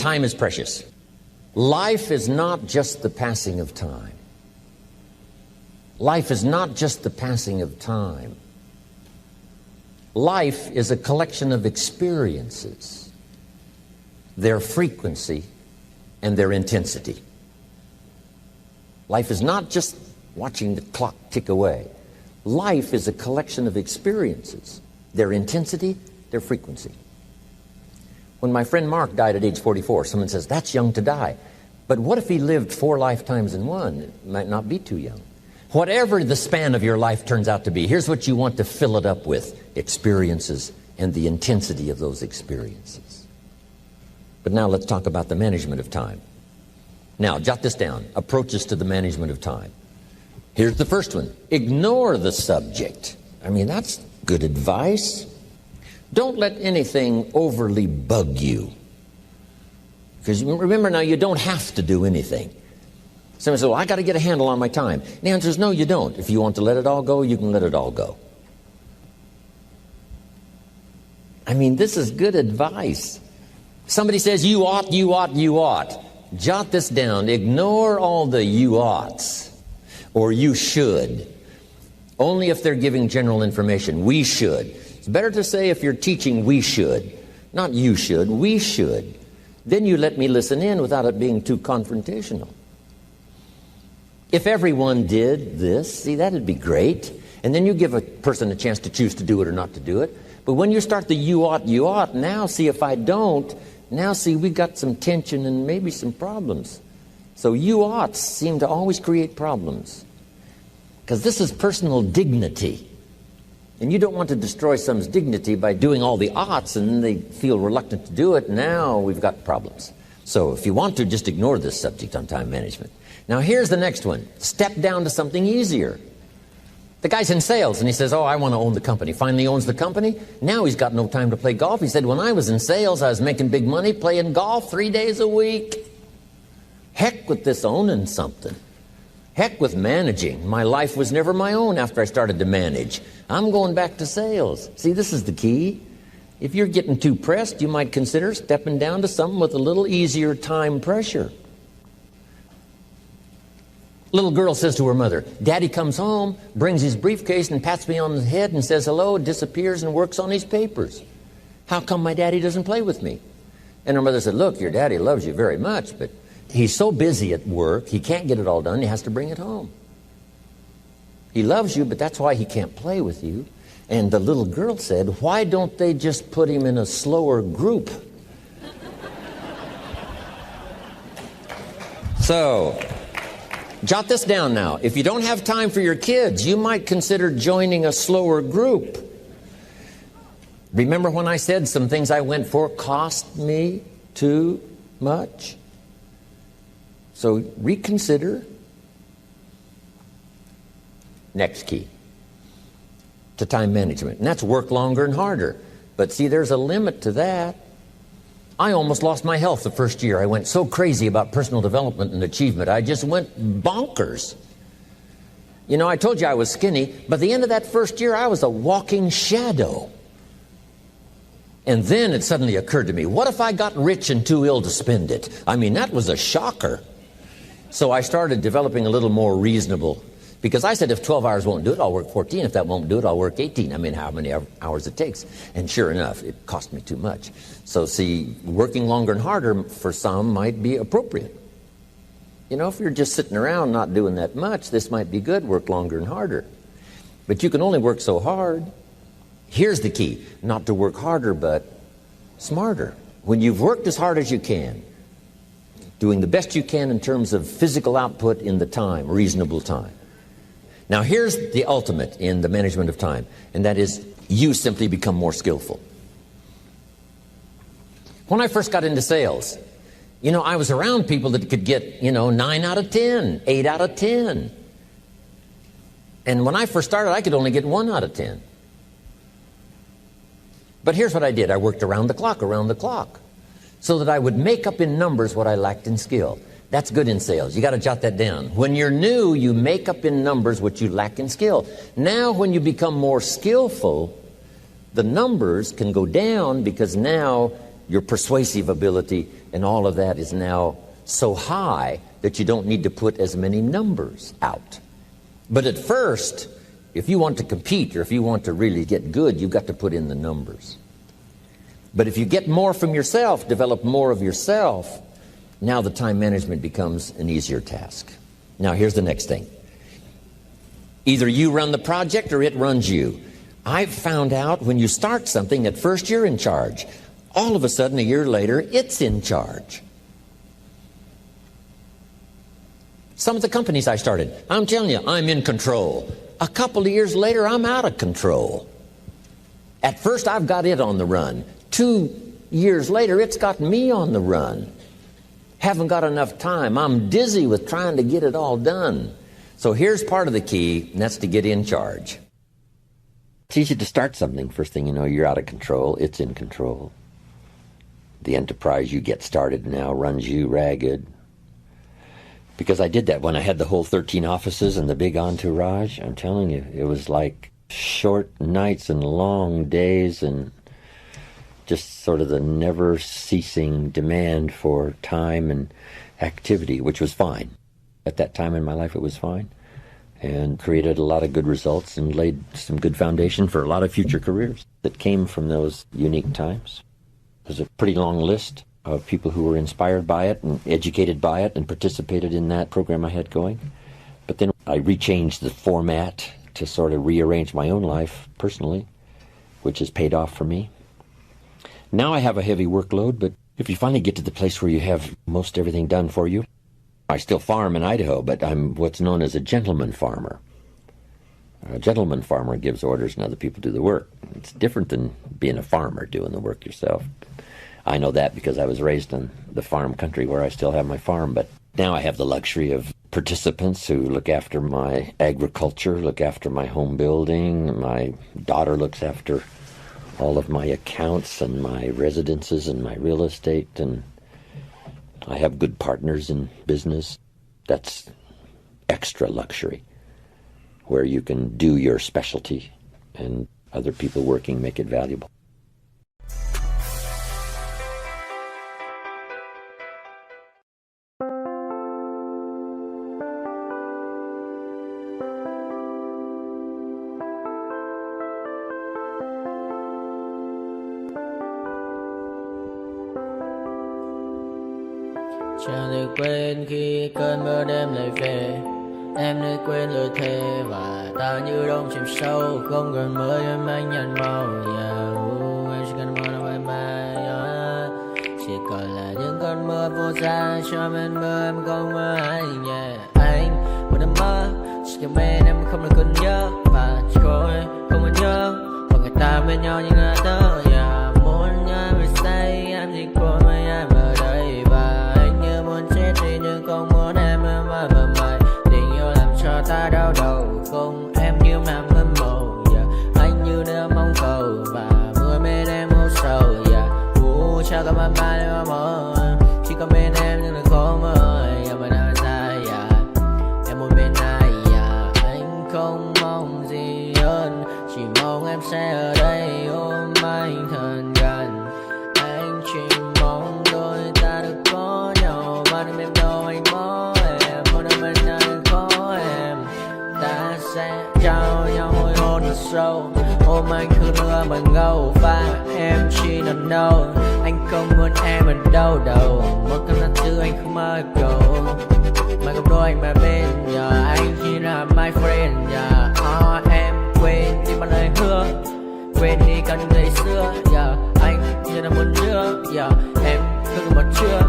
time is precious. Life is not just the passing of time. Life is not just the passing of time. Life is a collection of experiences, their frequency and their intensity. Life is not just watching the clock tick away. Life is a collection of experiences, their intensity, their frequency. When my friend Mark died at age 44, someone says, that's young to die. But what if he lived 4 lifetimes in one? It might not be too young. Whatever the span of your life turns out to be, here's what you want to fill it up with: experiences and the intensity of those experiences. But now let's talk about the management of time. Now, jot this down: approaches to the management of time. Here's the first one: ignore the subject. I mean, that's good advice. Don't let anything overly bug you. Because remember now, you don't have to do anything. Someone says, well, I got to get a handle on my time. The answer is no, you don't. If you want to let it all go, you can let it all go. I mean, this is good advice. Somebody says, you ought, you ought, you ought. Jot this down. Ignore all the you oughts or you should. Only if they're giving general information. We should. It's better to say, if you're teaching, we should. Not you should, we should. Then you let me listen in without it being too confrontational. If everyone did this, see, that'd be great. And then you give a person a chance to choose to do it or not to do it. But when you start the you ought, now see, if I don't, now see, we got some tension and maybe some problems. So you oughts seem to always create problems. Because this is personal dignity. And you don't want to destroy someone's dignity by doing all the oughts and then they feel reluctant to do it. Now we've got problems. So if you want to, just ignore this subject on time management. Now here's the next one. Step down to something easier. The guy's in sales and he says, oh, I want to own the company. Finally owns the company. Now he's got no time to play golf. He said, when I was in sales, I was making big money playing golf 3 days a week. Heck with this owning something. Heck with managing. My life was never my own after I started to manage. I'm going back to sales. See, this is the key. If you're getting too pressed, you might consider stepping down to something with a little easier time pressure. Little girl says to her mother, Daddy comes home, brings his briefcase and pats me on the head and says hello, disappears and works on his papers. How come my daddy doesn't play with me? And her mother said, look, your daddy loves you very much, but he's so busy at work, he can't get it all done, he has to bring it home. He loves you, but that's why he can't play with you. And the little girl said, why don't they just put him in a slower group? So, jot this down now. If you don't have time for your kids, you might consider joining a slower group. Remember when I said some things I went for cost me too much? So reconsider. Next key to time management, and that's work longer and harder. But see, there's a limit to that. I almost lost my health the first year. I went so crazy about personal development and achievement. I just went bonkers. You know, I told you I was skinny, but at the end of that first year, I was a walking shadow. And then it suddenly occurred to me, what if I got rich and too ill to spend it? I mean, that was a shocker. So I started developing a little more reasonable, because I said, if 12 hours won't do it, I'll work 14. If that won't do it, I'll work 18. I mean, how many hours it takes. And sure enough, it cost me too much. So see, working longer and harder for some might be appropriate. You know, if you're just sitting around not doing that much, this might be good, work longer and harder. But you can only work so hard. Here's the key, not to work harder, but smarter. When you've worked as hard as you can, doing the best you can in terms of physical output in the time, reasonable time. Now here's the ultimate in the management of time, and that is you simply become more skillful. When I first got into sales, you know, I was around people that could get, 9 out of 10, 8 out of 10. And when I first started, I could only get 1 out of 10. But here's what I did. I worked around the clock, so that I would make up in numbers what I lacked in skill. That's good in sales. You got to jot that down. When you're new, you make up in numbers what you lack in skill. Now, when you become more skillful, the numbers can go down because now your persuasive ability, and all of that is now so high that you don't need to put as many numbers out. But at first, if you want to compete or if you want to really get good, you've got to put in the numbers. But if you get more from yourself, develop more of yourself, now the time management becomes an easier task. Now here's the next thing. Either you run the project or it runs you. I've found out when you start something, at first you're in charge. All of a sudden, a year later, it's in charge. Some of the companies I started, I'm telling you, I'm in control. A couple of years later, I'm out of control. At first, I've got it on the run. 2 years later, it's got me on the run. Haven't got enough time. I'm dizzy with trying to get it all done. So here's part of the key, and that's to get in charge. It's easy to start something. First thing you know, you're out of control. It's in control. The enterprise you get started now runs you ragged. Because I did that when I had the whole 13 offices and the big entourage. I'm telling you, it was like short nights and long days and just sort of the never-ceasing demand for time and activity, which was fine. At that time in my life, it was fine, and created a lot of good results and laid some good foundation for a lot of future careers that came from those unique times. There's a pretty long list of people who were inspired by it and educated by it and participated in that program I had going. But then I rechanged the format to sort of rearrange my own life personally, which has paid off for me. Now I have a heavy workload, but if you finally get to the place where you have most everything done for you, I still farm in Idaho, but I'm what's known as a gentleman farmer. A gentleman farmer gives orders and other people do the work. It's different than being a farmer doing the work yourself. I know that because I was raised in the farm country where I still have my farm, but now I have the luxury of participants who look after my agriculture, look after my home building. My daughter looks after all of my accounts and my residences and my real estate, and I have good partners in business. That's extra luxury, where you can do your specialty and other people working make it valuable. Chẳng được quên khi cơn mưa đêm lại về. Em đã quên lời thề và ta như đông chìm sâu. Không còn mơ em anh nhận màu. Em chỉ cần mơ đâu em ai. Chỉ còn là những cơn mưa vô giá. Cho bên mơ em không mơ ai. Anh một đêm mơ. Chỉ cần bên em không được cần nhớ. Và trôi không còn nhớ. Và người ta bên nhau như ngã tớ. Muốn nhớ về say em chỉ còn với em ở đây. Và anh như muốn chết đi nhưng không muốn em mãi mãi. Tình yêu làm cho ta đau đầu. Không em như mà mơ mộng. Anh như đứa mong cầu. Và mưa bên em vô sầu. Chào các bạn ba em mơ. Chỉ có bên em nhưng là khó mơ. Em ở nơi dài. Em muốn bên ai. Anh không mong gì hơn. Chỉ mong em sẽ ở đây ôm anh thật gần. Anh chỉ mong đôi ta được có nhau. Và đêm đêm đâu anh có em. Một đêm bên anh có em. Ta sẽ trao nhau môi hôn thật sâu. Ôm anh cứ mưa bằng ngâu. Và em chỉ nằm đâu. Anh không muốn em ở đâu đâu. Một cơn gió thứ anh không mơ cầu. Mà không đôi anh mà bên giờ. Anh chỉ là my friend. Em quên đi bao lời hứa. Quên đi cả những ngày xưa. Anh chỉ là một đứa. Em cứ một chưa.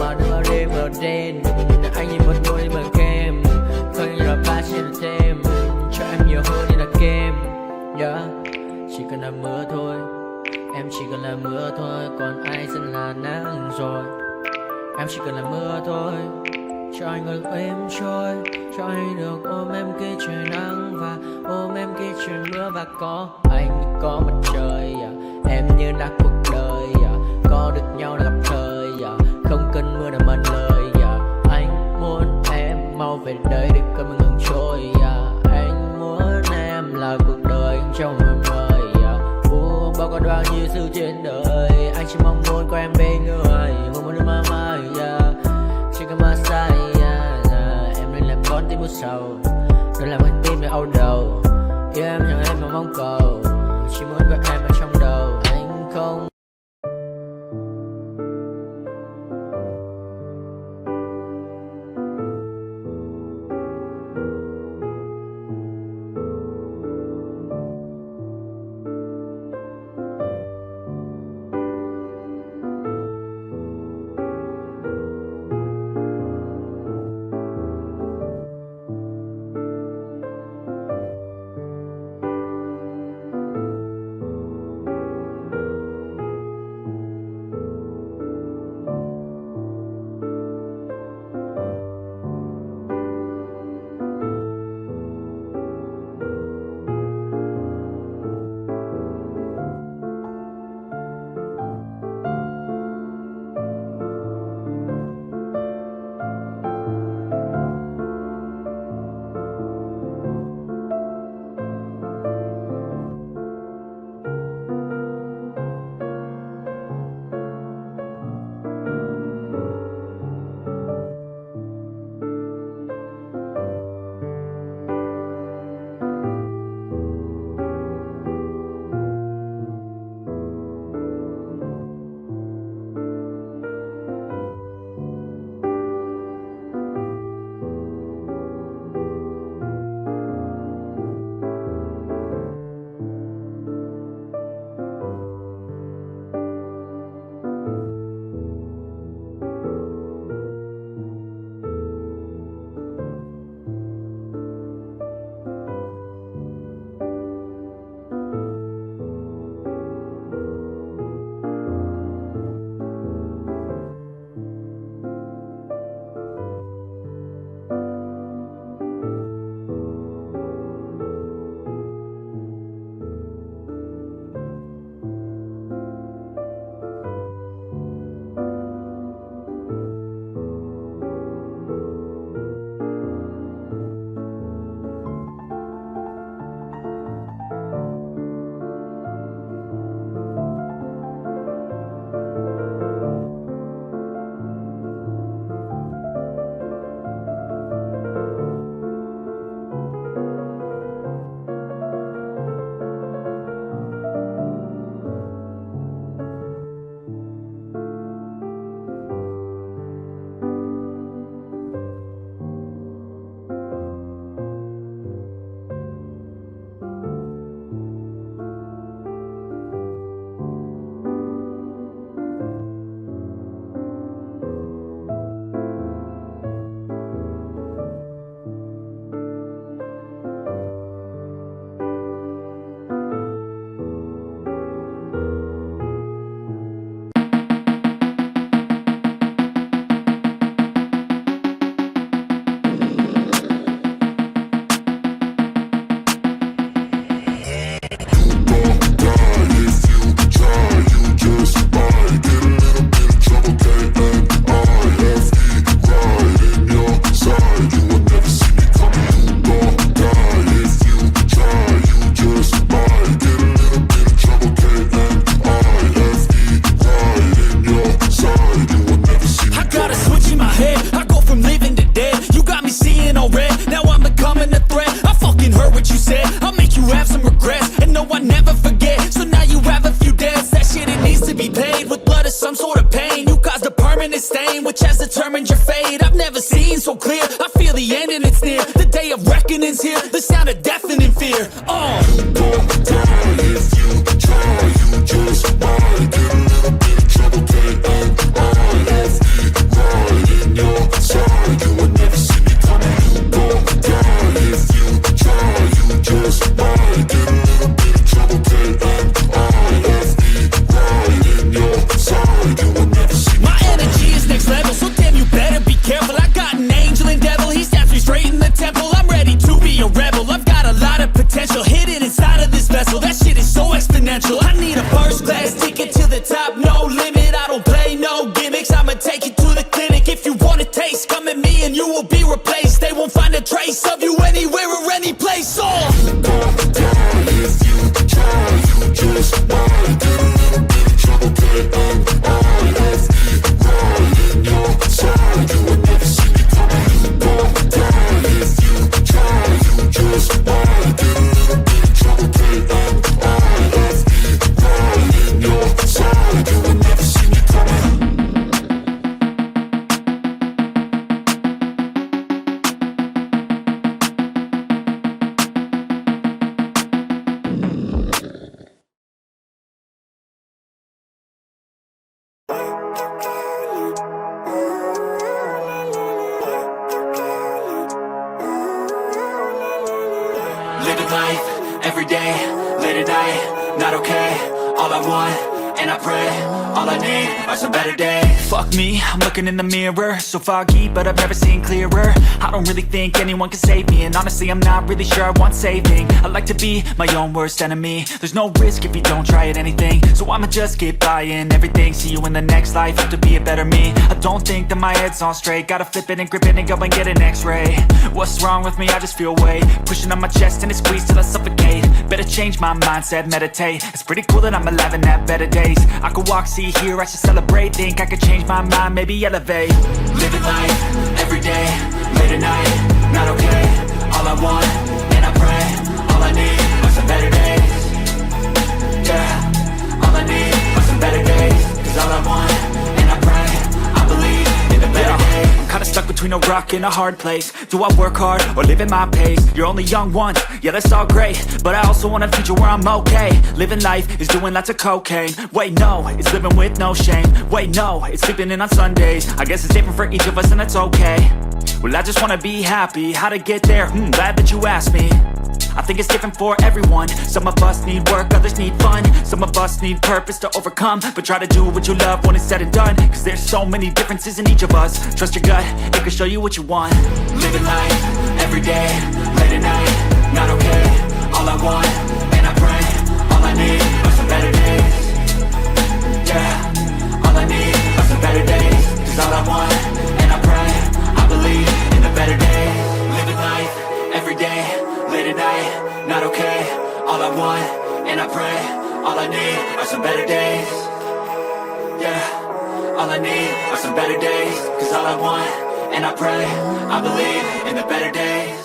Mà đêm đêm ở đêm. Anh nhìn một đôi mà kem. Không như là ba chỉ là thêm. Cho em nhiều hơn như là kem. Chỉ cần là mưa thôi. Em chỉ cần là mưa thôi. Còn ai sẽ là nắng rồi. Em chỉ cần là mưa thôi. Cho anh được êm trôi. Cho anh được ôm em khi trời nắng. Và ôm em khi trời mưa. Và có anh có mặt trời. Em như đã cuộc đời. Có được nhau là gặp thời. Không cần mưa để mần lời. Anh muốn em mau về đây để cơn mưa ngừng trôi. Anh muốn em là cuộc đời trong mưa mời. bao còn bao nhiêu sự trên đời. Anh chỉ mong muốn có em bên người, không muốn được mãi mãi, yeah. Chỉ cần mơ say, yeah, yeah. Em nên làm con tim một sầu, đừng làm con tim để âu đầu. Yêu em chẳng em mà mong cầu, chỉ muốn có em ở trong đầu. Anh không determined your fate. I've never seen so clear. I feel the end and it's near. The day of reckoning's here. The sound of deafening fear. You don't die if you try. You just might get a little bit of trouble. K-N-I-F-E, right in your side. You will never see me coming. You don't die if you try. You just might get a little bit of trouble. K-N-I-F-E, right in your side. You will never see me. My energy is next level, so damn you better be careful. I got an angel and devil, he stabs me straight in the temple. I'm ready to be a rebel, I've got a lot of potential hidden inside of this vessel. That shit is so exponential. I need a first class ticket to the top, no limit. I don't play no gimmicks, I'ma take you to the clinic. If you want a taste, come at me and you will be replaced. They won't find a trace of you anywhere or any place. You don't die if you try. You just might not okay. All I want, and I pray, all I need are some better days. Fuck me, I'm looking in the mirror, so foggy, but I've never seen clearer. I don't really think anyone can save me, and honestly I'm not really sure I want saving. I like to be my own worst enemy. There's no risk if you don't try at anything, so I'ma just get buying everything. See you in the next life, have to be a better me. I don't think that my head's on straight, gotta flip it and grip it and go and get an x-ray. What's wrong with me? I just feel weight pushing on my chest and it squeezes till I suffocate. Better change my mindset, meditate. It's pretty cool that I'm alive and have better days. I could walk, see, hear, I should celebrate. Think I could change my mind, maybe elevate. Living life, everyday, late at night, not okay. All I want, and I pray, all I need are some better days. Yeah, all I need are some better days. Cause all I want, and I pray, I believe in the better days. I'm kinda stuck between a rock and a hard place. Do I work hard or live at my pace? You're only young once, yeah that's all great, but I also want a future where I'm okay. Living life is doing lots of cocaine. Wait no, it's living with no shame. Wait no, it's sleeping in on Sundays. I guess it's different for each of us and that's okay. Well I just wanna be happy, how to get there? Glad that you asked me. I think it's different for everyone. Some of us need work, others need fun. Some of us need purpose to overcome. But try to do what you love when it's said and done. Cause there's so many differences in each of us. Trust your gut, it can show you what you want. Living life, everyday, late at night, not okay. All I want, and I pray, all I need are some better days. Yeah, all I need are some better days. Cause all I want, and I pray, I believe in the better days. Living life, everyday, late at night, not okay. All I want, and I pray, all I need are some better days. Yeah, all I need are some better days. Cause all I want, and I pray, I believe in the better days.